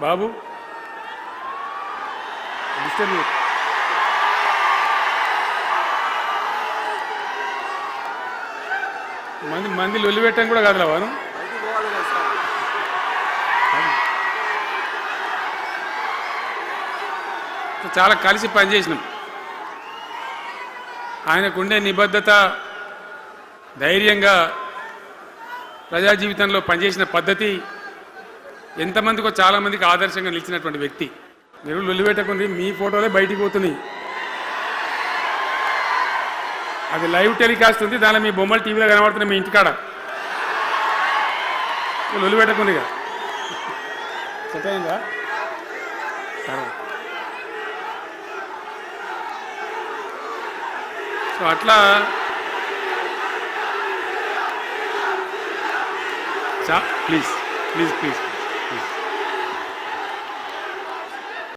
బాబు disturb మంది లొల్లి పెట్టడం కూడా కాదులా వాను చాలా కలిసి పనిచేసినాం. ఆయనకుండే నిబద్ధత, ధైర్యంగా ప్రజా జీవితంలో పనిచేసిన పద్ధతి ఎంతమందికో చాలామందికి ఆదర్శంగా నిలిచినటువంటి వ్యక్తి. మీరు లొల్లి పెట్టకుంది, మీ ఫోటోలే బయటికి పోతున్నాయి. అది లైవ్ టెలికాస్ట్ ఉంది, దానిలో మీ బొమ్మలు టీవీలో కనబడుతున్నాయి మీ ఇంటికాడ. లొల్లి పెట్టకుందిగా సెట్ అయిందా? సో అట్లా ప్లీజ్ ప్లీజ్ ప్లీజ్